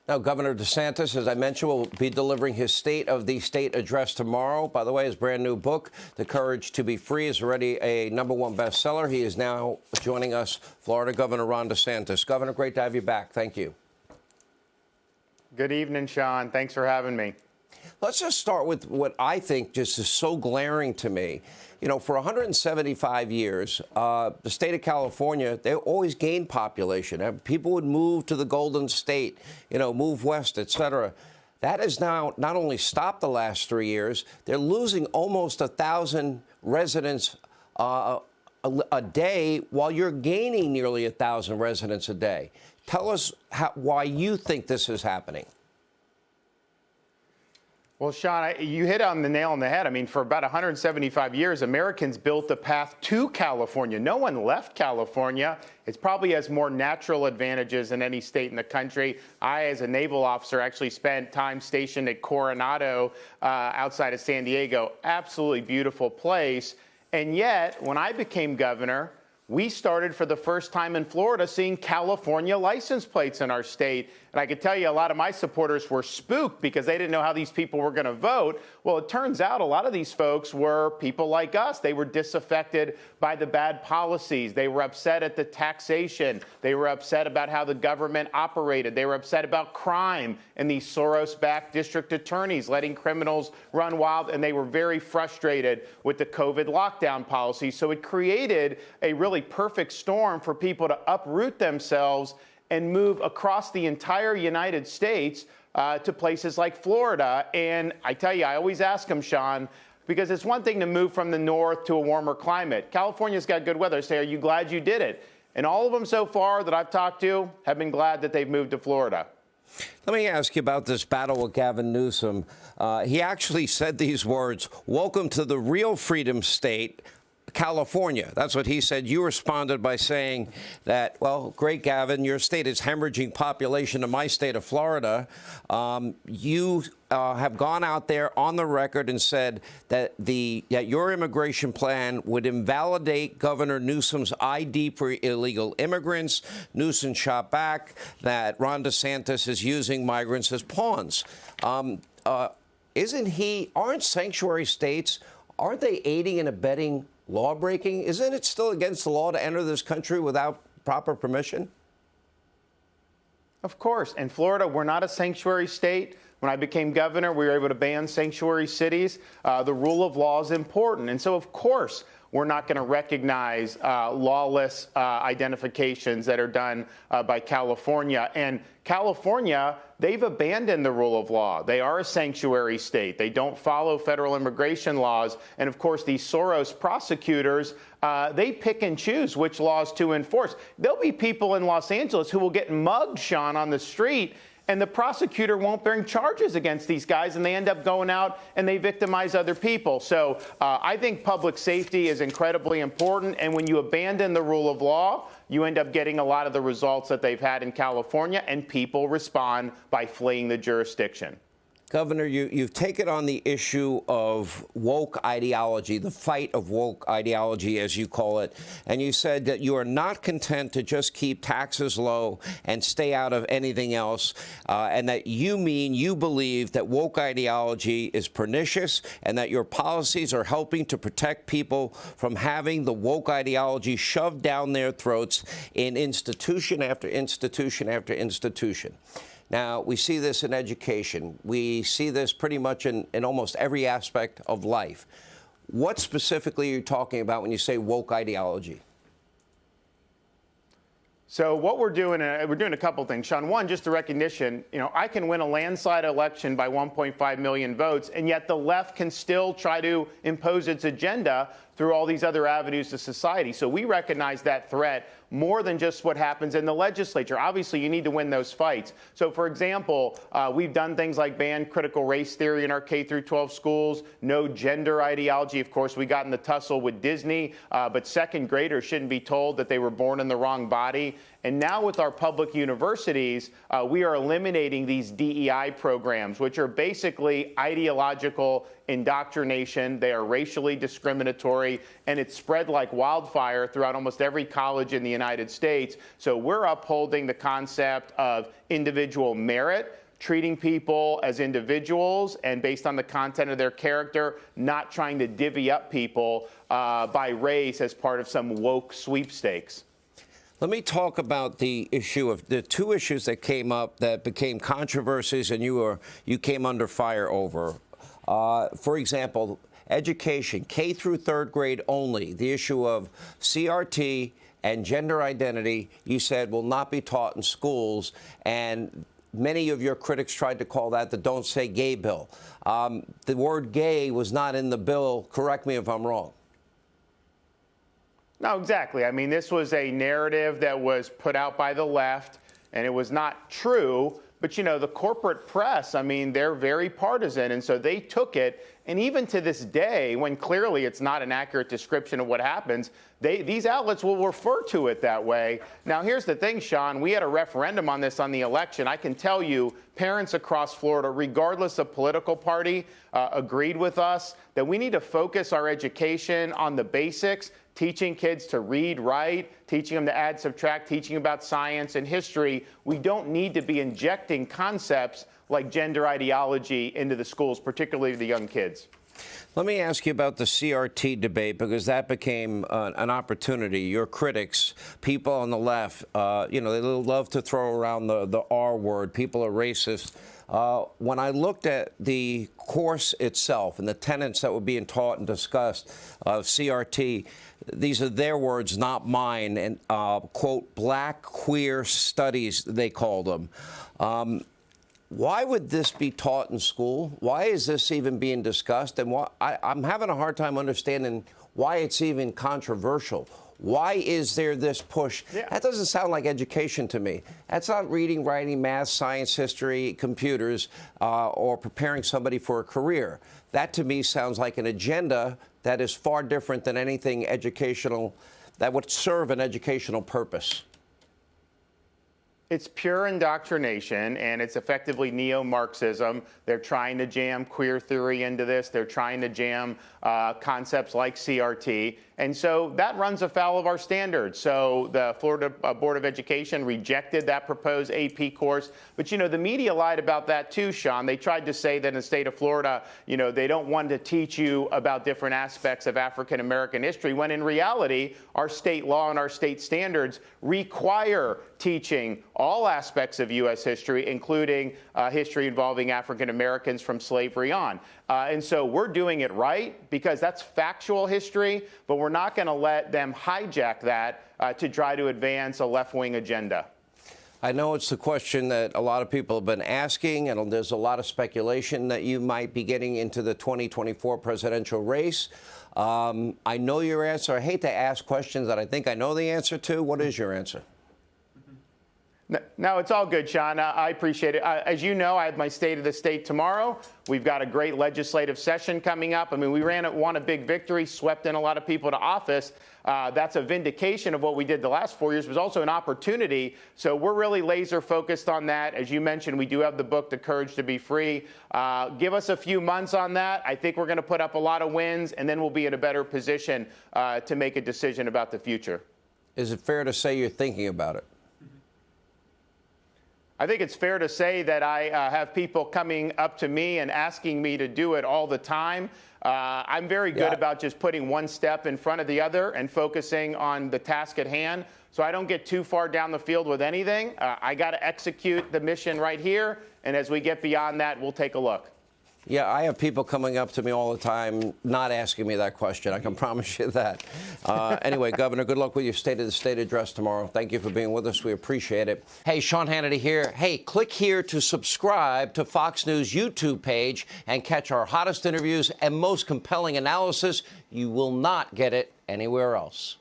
Now, Governor DeSantis, as I mentioned, will be delivering his State of the State address tomorrow. By the way, his brand new book, The Courage to Be Free, is already a #1 bestseller. He is now joining us, Florida Governor Ron DeSantis. Governor, great to have you back. Thank you. Good evening, Sean. Thanks for having me. Let's just start with what I think just is so glaring to me. You know, for 175 years, the state of California, they always gained population. People would move to the Golden State, you know, move west, et cetera. That has now not only stopped the last 3 years, they're losing almost 1,000 residents a day while you're gaining nearly 1,000 residents a day. Tell us why you think this is happening. Well, Sean, you hit on the nail on the head. I mean, for about 175 years, Americans built a path to California. No one left California. It probably has more natural advantages than any state in the country. I, as a naval officer, actually spent time stationed at Coronado outside of San Diego. Absolutely beautiful place. And yet, when I became governor, we started for the first time in Florida seeing California license plates in our state. And I can tell you a lot of my supporters were spooked because they didn't know how these people were going to vote. Well, it turns out a lot of these folks were people like us. They were disaffected by the bad policies. They were upset at the taxation. They were upset about how the government operated. They were upset about crime and these Soros-backed district attorneys letting criminals run wild. And they were very frustrated with the COVID lockdown policy. So it created a really perfect storm for people to uproot themselves and move across the entire United States to places like Florida. And I tell you, I always ask them, Sean, because it's one thing to move from the north to a warmer climate. California's got good weather. I say, are you glad you did it? And all of them so far that I've talked to have been glad that they've moved to Florida. Let me ask you about this battle with Gavin Newsom. He actually said these words, "Welcome to the real freedom state, California." That's what he said. You responded by saying that, well, great, Gavin, your state is hemorrhaging population to my state of Florida. You have gone out there on the record and said that your immigration plan would invalidate Governor Newsom's ID for illegal immigrants. Newsom shot back that Ron DeSantis is using migrants as pawns. Aren't sanctuary states, aren't they aiding and abetting law breaking? Isn't it still against the law to enter this country without proper permission? Of course. In Florida, we're not a sanctuary state. When I became governor, we were able to ban sanctuary cities. The rule of law is important. And so, of course, we're not going to recognize lawless identifications that are done by California. And California, they've abandoned the rule of law. They are a sanctuary state. They don't follow federal immigration laws. And of course, these Soros prosecutors, they pick and choose which laws to enforce. There'll be people in Los Angeles who will get mugged, Sean, on the street, and the prosecutor won't bring charges against these guys, and they end up going out and they victimize other people. So I think public safety is incredibly important. And when you abandon the rule of law, you end up getting a lot of the results that they've had in California, and people respond by fleeing the jurisdiction. Governor, you've taken on the issue of woke ideology, the fight of woke ideology, as you call it, and you said that you are not content to just keep taxes low and stay out of anything else, and that you believe that woke ideology is pernicious and that your policies are helping to protect people from having the woke ideology shoved down their throats in institution after institution after institution. Now, we see this in education. We see this pretty much in almost every aspect of life. What specifically are you talking about when you say woke ideology? So what we're doing a couple things, Sean. One, just the recognition, I can win a landslide election by 1.5 million votes, and yet the left can still try to impose its agenda through all these other avenues to society. So we recognize that threat more than just what happens in the legislature. Obviously, you need to win those fights. So, for example, we've done things like ban critical race theory in our K-12 schools, no gender ideology. Of course, we got in the tussle with Disney, but second graders shouldn't be told that they were born in the wrong body. And now with our public universities, we are eliminating these DEI programs, which are basically ideological indoctrination. They are racially discriminatory, and it's spread like wildfire throughout almost every college in the United States. So we're upholding the concept of individual merit, treating people as individuals and based on the content of their character, not trying to divvy up people by race as part of some woke sweepstakes. Let me talk about the issue of the two issues that came up that became controversies and you came under fire over. For example, education, K through third grade only, the issue of CRT and gender identity, you said will not be taught in schools, and many of your critics tried to call that the Don't Say Gay bill. The word gay was not in the bill. Correct me if I'm wrong. No, exactly. I mean, this was a narrative that was put out by the left, and it was not true. But, you know, the corporate press, I mean, they're very partisan, and so they took it. And even to this day, when clearly it's not an accurate description of what happens, these outlets will refer to it that way. Now, here's the thing, Sean. We had a referendum on this on the election. I can tell you parents across Florida, regardless of political party, agreed with us that we need to focus our education on the basics, teaching kids to read, write, teaching them to add, subtract, teaching about science and history. We don't need to be injecting concepts like gender ideology into the schools, particularly the young kids. Let me ask you about the CRT debate, because that became an opportunity. Your critics, people on the left, you know, they love to throw around the R word. People are racist. When I looked at the course itself and the tenets that were being taught and discussed of CRT, these are their words, not mine, and, quote, black queer studies, they called them. Why would this be taught in school? Why is this even being discussed? And I'm having a hard time understanding why it's even controversial. Why is there this push? Yeah. That doesn't sound like education to me. That's not reading, writing, math, science, history, computers, or preparing somebody for a career. That to me sounds like an agenda that is far different than anything educational that would serve an educational purpose. It's pure indoctrination, and it's effectively neo-Marxism. They're trying to jam queer theory into this. They're trying to jam concepts like CRT. And so that runs afoul of our standards. So the Florida Board of Education rejected that proposed AP course. But, you know, the media lied about that too, Sean. They tried to say that in the state of Florida, you know, they don't want to teach you about different aspects of African-American history, when in reality, our state law and our state standards require teaching all aspects of U.S. history, including history involving African Americans from slavery on. And so we're doing it right because that's factual history, but we're not going to let them hijack that to try to advance a left-wing agenda. I know it's the question that a lot of people have been asking, and there's a lot of speculation that you might be getting into the 2024 presidential race. I know your answer. I hate to ask questions that I think I know the answer to. What is your answer? No, it's all good, Sean. I appreciate it. As you know, I have my State of the State tomorrow. We've got a great legislative session coming up. I mean, we won a big victory, swept in a lot of people to office. That's a vindication of what we did the last 4 years. It was also an opportunity. So we're really laser focused on that. As you mentioned, we do have the book, The Courage to Be Free. Give us a few months on that. I think we're going to put up a lot of wins, and then we'll be in a better position to make a decision about the future. Is it fair to say you're thinking about it? I think it's fair to say that I have people coming up to me and asking me to do it all the time. I'm very good about just putting one step in front of the other and focusing on the task at hand. So I don't get too far down the field with anything. I got to execute the mission right here. And as we get beyond that, we'll take a look. Yeah, I have people coming up to me all the time not asking me that question. I can promise you that. Anyway, Governor, good luck with your State of the State address tomorrow. Thank you for being with us. We appreciate it. Hey, Sean Hannity here. Hey, click here to subscribe to Fox News YouTube page and catch our hottest interviews and most compelling analysis. You will not get it anywhere else.